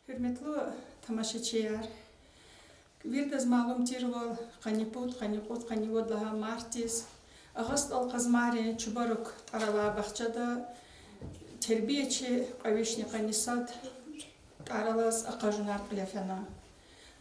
Hürmetli tamашачılar, bir de malum tirvol, kaniput, daha martis, ağust alqazmari çubaruk arala bahçada terbiyeci qavishni qanisat aralas aqajunar qilafana.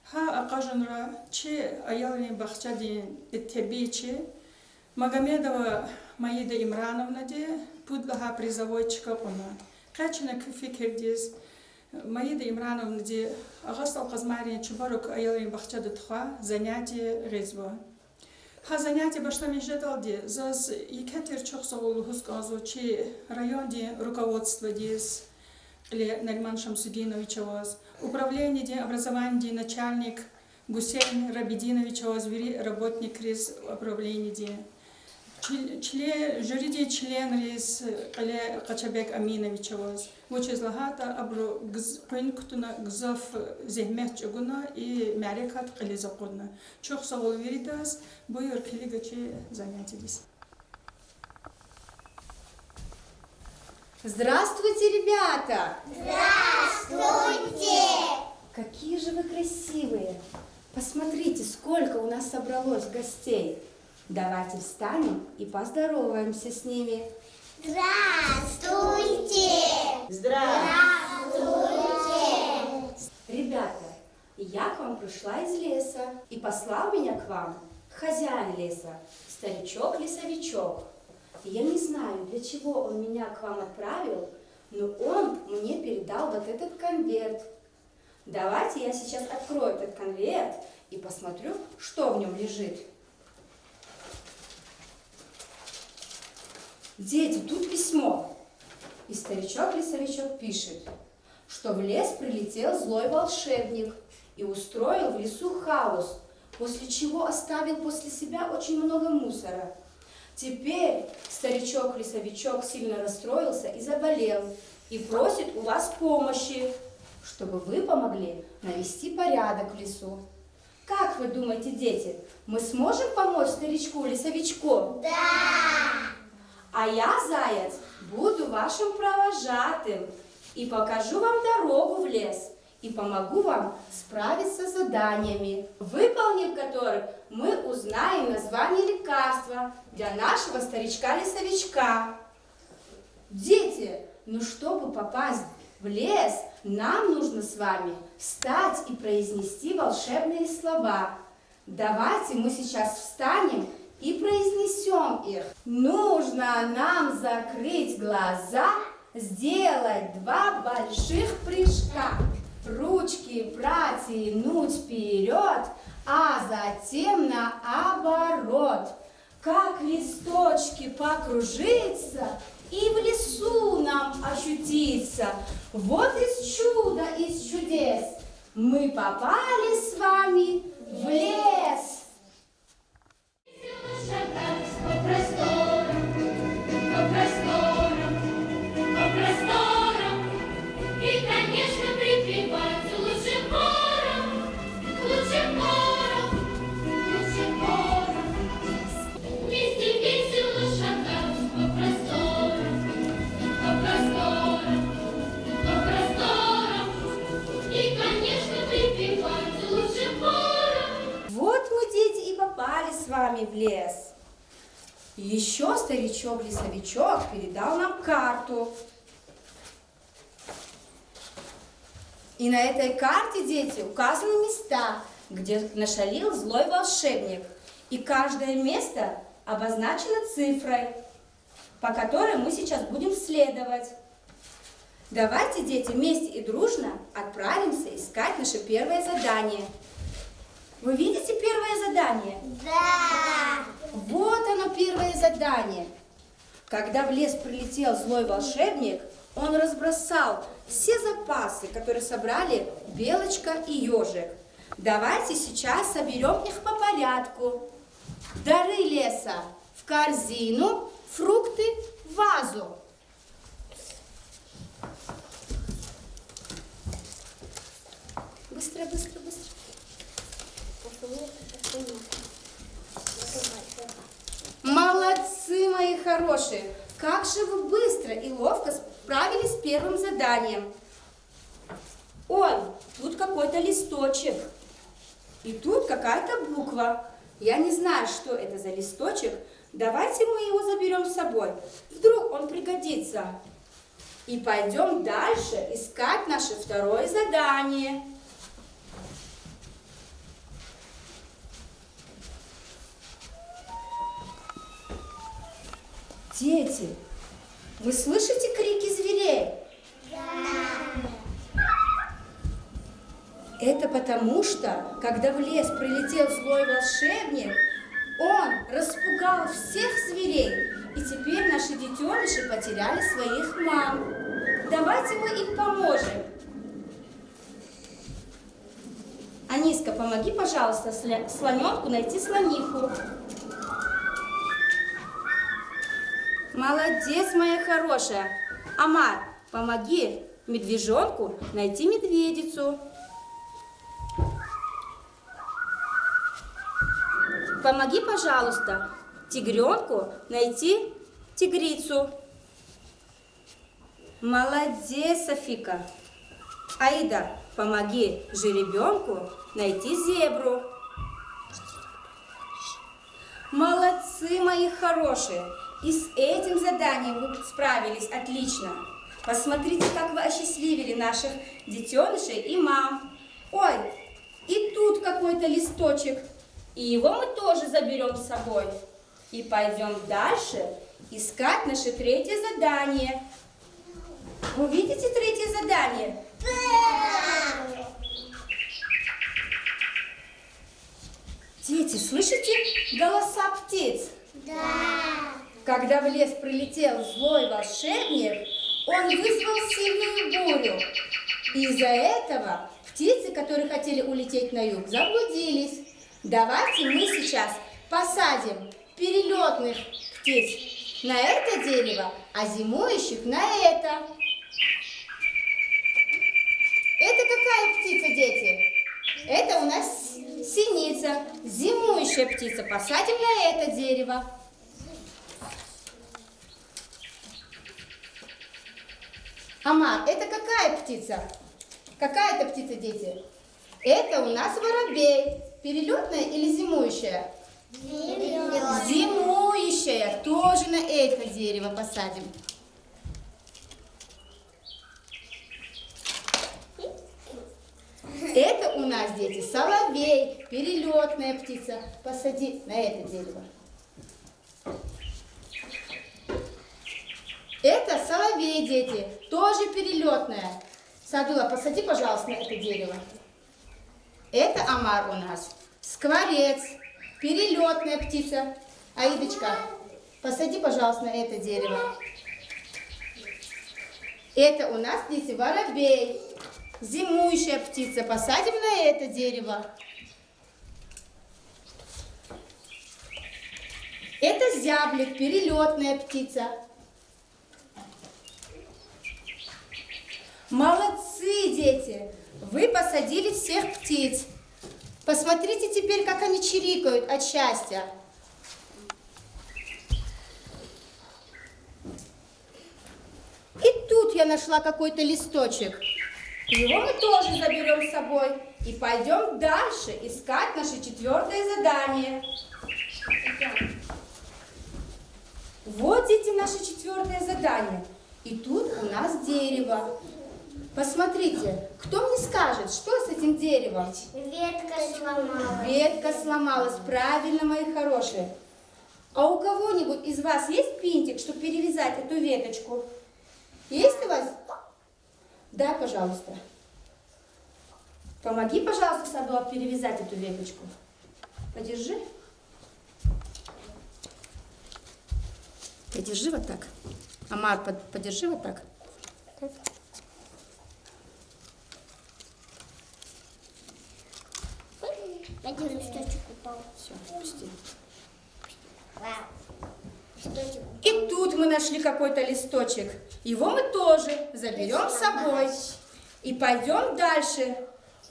Ha aqajunra çi ayalni bahçadi terbiyeci Магомедова Маида Имрановна де пудлаха призовойчика она. Качина fikirdiz Маида Имрановна де Ağust alqazmari çubaruk ayalni bahçada txa занятие резво. Ha занятие башла междалди заз икатер çok sağolu husqazu чи районде руководство дез или Нальман Шамсудинович воз управление де образование начальник Гусейн Рабидинович воз работник рез управление де жюриди член рез Качабек Аминович воз учез лагата абру пунктуна гзов зехмет чугуна и мярекат кылизакуна çok sağol веридас бuyur килигачи занятились. Здравствуйте, ребята! Здравствуйте! Какие же вы красивые! Посмотрите, сколько у нас собралось гостей. Давайте встанем и поздороваемся с ними. Здравствуйте! Здравствуйте! Ребята, я к вам пришла из леса, и послал меня к вам хозяин леса, старичок-лесовичок. Я не знаю, для чего он меня к вам отправил, но он мне передал вот этот конверт. Давайте я сейчас открою этот конверт и посмотрю, что в нем лежит. Дети, тут письмо. И старичок-лесовичок пишет, что в лес прилетел злой волшебник и устроил в лесу хаос, после чего оставил после себя очень много мусора. Теперь старичок-лесовичок сильно расстроился и заболел, и просит у вас помощи, чтобы вы помогли навести порядок в лесу. Как вы думаете, дети, мы сможем помочь старичку-лесовичку? Да! А я, заяц, буду вашим провожатым и покажу вам дорогу в лес и помогу вам справиться с заданиями, выполнив которых мы узнаем название лекарства для нашего старичка-лесовичка. Дети, ну чтобы попасть в лес, нам нужно с вами встать и произнести волшебные слова. Давайте мы сейчас встанем и произнесем их. Нужно нам закрыть глаза, сделать 2 больших прыжка, ручки протянуть вперед, а затем наоборот, как листочки покружиться и в лесу нам ощутиться. Вот из чуда, из чудес мы попали с вами в лес. По просторам, и, конечно, припевать лучшим хором. Вместе весело шагать по просторам, и, конечно, припевать лучшим хором. Вот мы, дети, и попали с вами в лес. Еще старичок-лесовичок передал нам карту. И на этой карте, дети, указаны места, где нашалил злой волшебник. И каждое место обозначено цифрой, по которой мы сейчас будем следовать. Давайте, дети, вместе и дружно отправимся искать наше первое задание. Вы видите первое задание? Да! Вот оно, первое задание. Когда в лес прилетел злой волшебник, он разбросал все запасы, которые собрали Белочка и Ежик. Давайте сейчас соберем их по порядку. Дары леса в корзину, фрукты в вазу. Быстро, быстро, быстро. Молодцы, мои хорошие! Как же вы быстро и ловко справились с первым заданием. Ой, тут какой-то листочек. И тут какая-то буква. Я не знаю, что это за листочек. Давайте мы его заберем с собой. Вдруг он пригодится. И пойдем дальше искать наше второе задание. Дети, вы слышите крики зверей? Это потому что, когда в лес прилетел злой волшебник, он распугал всех зверей, и теперь наши детеныши потеряли своих мам. Давайте мы им поможем. Аниска, помоги, пожалуйста, слоненку найти слониху. Молодец, моя хорошая. Амар, помоги медвежонку найти медведицу. Помоги, пожалуйста, тигренку найти тигрицу. Молодец, Софика. Аида, помоги жеребенку найти зебру. Молодцы, мои хорошие. И с этим заданием вы справились отлично. Посмотрите, как вы осчастливили наших детенышей и мам. Ой, и тут какой-то листочек. И его мы тоже заберем с собой. И пойдем дальше искать наше третье задание. Вы видите третье задание? Дети, слышите голоса птиц? Да. Когда в лес прилетел злой волшебник, он вызвал сильную бурю. И из-за этого птицы, которые хотели улететь на юг, заблудились. Давайте мы сейчас посадим перелетных птиц на это дерево, а зимующих на это. Это какая птица, дети? Это у нас синица, зимующая птица. Посадим на это дерево. Амар, это какая птица? Какая это птица, дети? Это у нас воробей. Перелетная или зимующая? Зимующая. Тоже на это дерево посадим. Это у нас, дети, соловей. Перелетная птица. Посади на это дерево. Это соловей, дети, тоже перелетная. Садула, посади, пожалуйста, на это дерево. Это Амар у нас. Скворец, перелетная птица. Аидочка, посади, пожалуйста, на это дерево. Это у нас, дети, воробей. Зимующая птица. Посадим на это дерево. Это зяблик, перелетная птица. Молодцы, дети! Вы посадили всех птиц. Посмотрите теперь, как они чирикают от счастья. И тут я нашла какой-то листочек. Его мы тоже заберем с собой. И пойдем дальше искать наше четвертое задание. Вот, дети, наше четвертое задание. И тут у нас дерево. Посмотрите, кто мне скажет, что с этим деревом? Ветка сломалась. Ветка сломалась, правильно, мои хорошие. А у кого-нибудь из вас есть пинтик, чтобы перевязать эту веточку? Есть у вас? Да, пожалуйста. Помоги, пожалуйста, Садула, перевязать эту веточку. Подержи. Подержи вот так. Амар, подержи вот так. Один листочек упал. Все, пусти. Вау. Листочек упал. И тут мы нашли какой-то листочек. Его мы тоже заберем с собой. И пойдем дальше.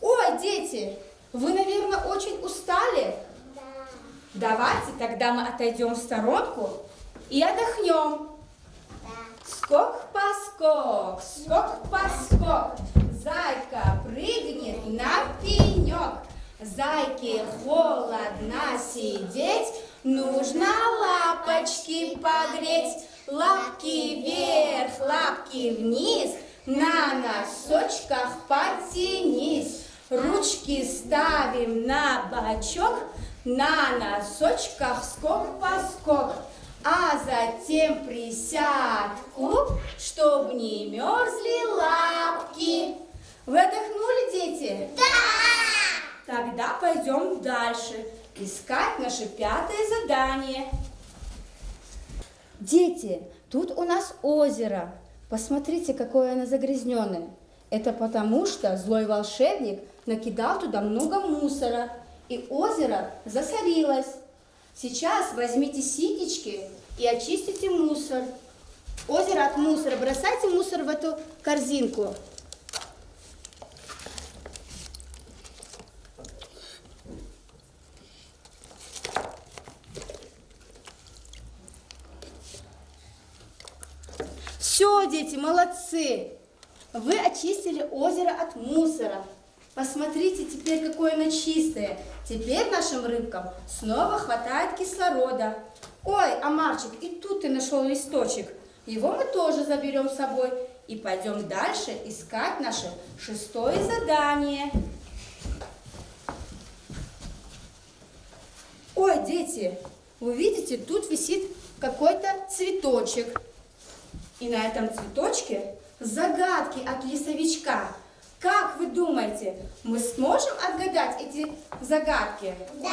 Ой, дети, вы, наверное, очень устали. Да. Давайте тогда мы отойдем в сторонку и отдохнем. Да. Скок-поскок, скок-поскок. зайка прыгнет на пенек. Зайке холодно сидеть, нужно лапочки погреть. Лапки вверх, лапки вниз, на носочках потянись. Ручки ставим на бочок, на носочках скок-поскок. А затем присядку, чтоб не мерзли лапки. Вы отдохнули, дети? Да! Тогда пойдем дальше искать наше 5-е задание. Дети, тут у нас озеро. Посмотрите, какое оно загрязненное. Это потому, что злой волшебник накидал туда много мусора, и озеро засорилось. Сейчас возьмите ситечки и очистите мусор. Озеро от мусора. Бросайте мусор в эту корзинку. Все, дети, молодцы! Вы очистили озеро от мусора. Посмотрите теперь, какое оно чистое. Теперь нашим рыбкам снова хватает кислорода. Ой, Амарчик, и тут ты нашел листочек. Его мы тоже заберем с собой и пойдем дальше искать наше 6-е задание. Ой, дети, вы видите, тут висит какой-то цветочек. И на этом цветочке загадки от лесовичка. Как вы думаете, мы сможем отгадать эти загадки? Да!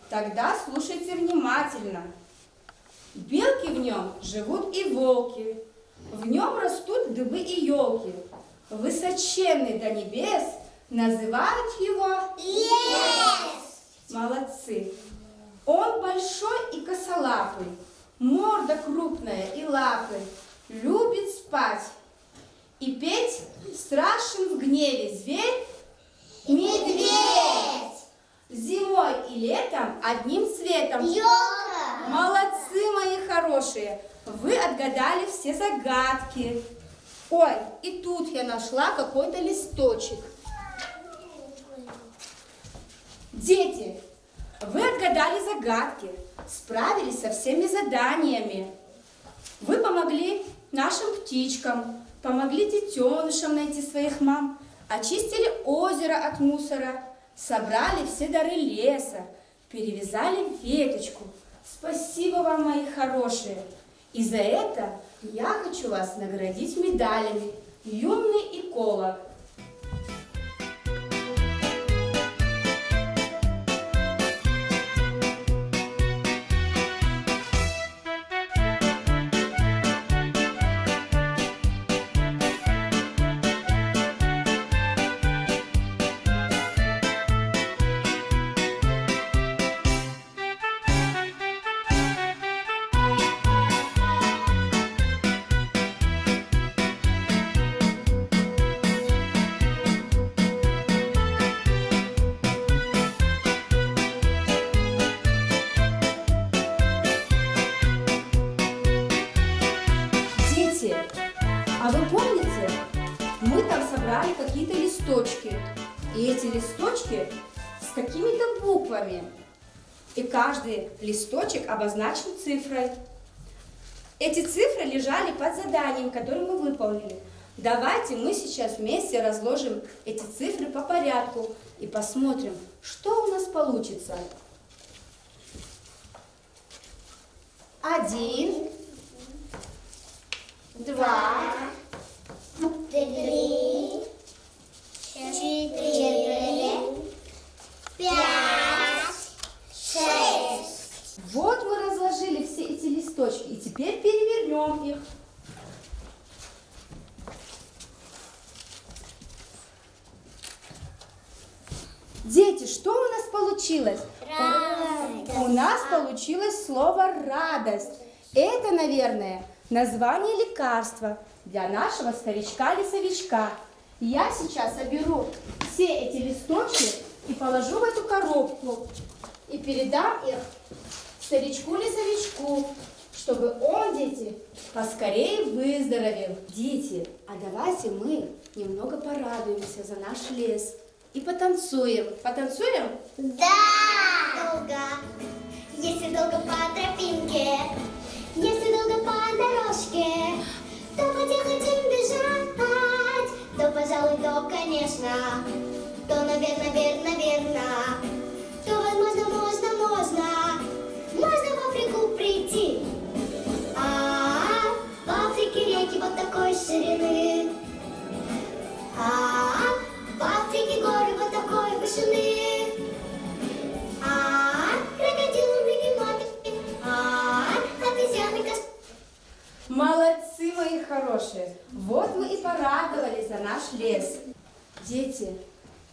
Тогда слушайте внимательно. Белки в нем живут и волки. В нем растут дубы и елки. Высоченный до небес называют его Лес! Молодцы. Он большой и косолапый, морда крупная и лапы, любит спать и петь. Страшен в гневе зверь медведь. Зимой и летом одним цветом. Ёлка! Молодцы, мои хорошие! Вы отгадали все загадки. Ой, и тут я нашла какой-то листочек. Дети, вы отгадали загадки, справились со всеми заданиями. Вы помогли нашим птичкам, помогли детенышам найти своих мам, очистили озеро от мусора, собрали все дары леса, перевязали веточку. Спасибо вам, мои хорошие! И за это я хочу вас наградить медалями «Юный эколог». А вы помните, мы там собрали какие-то листочки, и эти листочки с какими-то буквами, и каждый листочек обозначен цифрой. Эти цифры лежали под заданием, которое мы выполнили. Давайте мы сейчас вместе разложим эти цифры по порядку и посмотрим, что у нас получится. 1, 2, 3, 4, 5, 6. Вот мы разложили все эти листочки, и теперь перевернем их. Дети, что у нас получилось? Радость. У нас получилось слово «радость». Это, наверное, название лекарства для нашего старичка-лесовичка. Я сейчас соберу все эти листочки и положу в эту коробку. И передам их старичку-лесовичку, чтобы он, дети, поскорее выздоровел. Дети, А давайте мы немного порадуемся за наш лес и потанцуем. Потанцуем? Да! Долго, если долго по тропинке, если долго по дорожке, то потихоньку бежать, то, пожалуй, то, конечно, то, наверно, то, возможно, можно в Африку прийти. А в Африке реки вот такой ширины, а в Африке горы вот такой вышины, крокодилы, бегемоты, обезьяны, кошки. Молодцы, мои хорошие! Вот мы и порадовались за наш лес. Дети,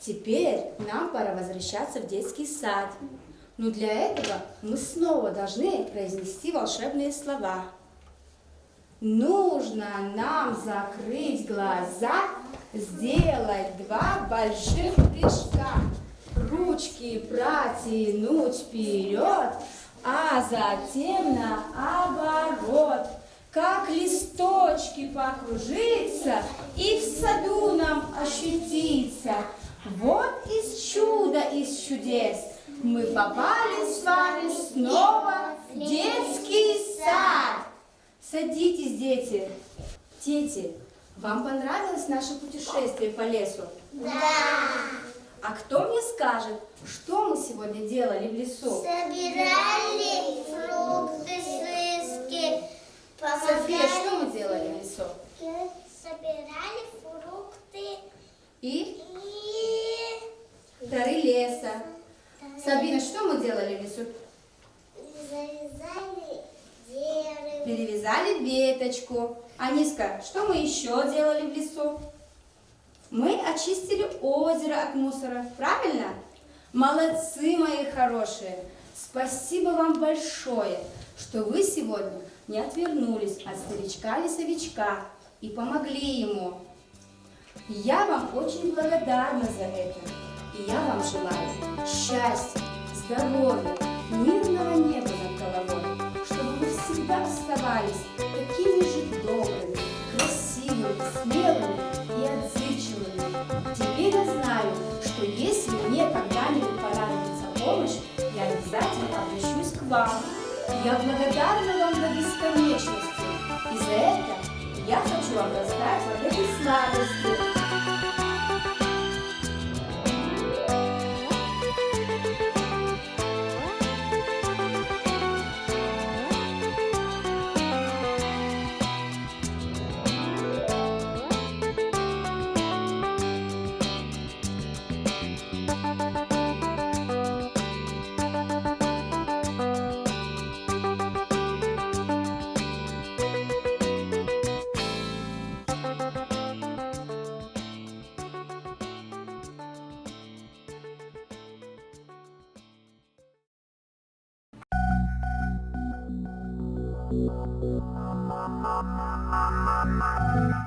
теперь нам пора возвращаться в детский сад. Но для этого мы снова должны произнести волшебные слова. Нужно нам закрыть глаза, сделать 2 больших прыжка, ручки протянуть вперед, а затем наоборот, как листочки покружиться и в саду нам ощутиться. Вот из чуда, из чудес мы попали с вами снова в детский сад. Садитесь, дети. Дети, вам понравилось наше путешествие по лесу? Да! А кто мне скажет, что мы сегодня делали в лесу? Собирали фрукты, шишки, София, что мы делали в лесу? Собирали фрукты И и дары леса. Сабина, что мы делали в лесу? завязали дерево. Перевязали веточку. Аниска, что мы еще делали в лесу? Мы очистили озеро от мусора, правильно? Молодцы, мои хорошие! Спасибо вам большое, что вы сегодня не отвернулись от старичка-лесовичка и помогли ему. Я вам очень благодарна за это. И я вам желаю счастья, здоровья, мирного неба над головой, чтобы вы всегда оставались такими же добрыми, красивыми, смелыми и отзывчивыми. Теперь я знаю, что если мне когда-нибудь понадобится помощь, я обязательно обращусь к вам. Я благодарна вам до бесконечности. И за это я хочу вам раздать вот эти сладости. Mama.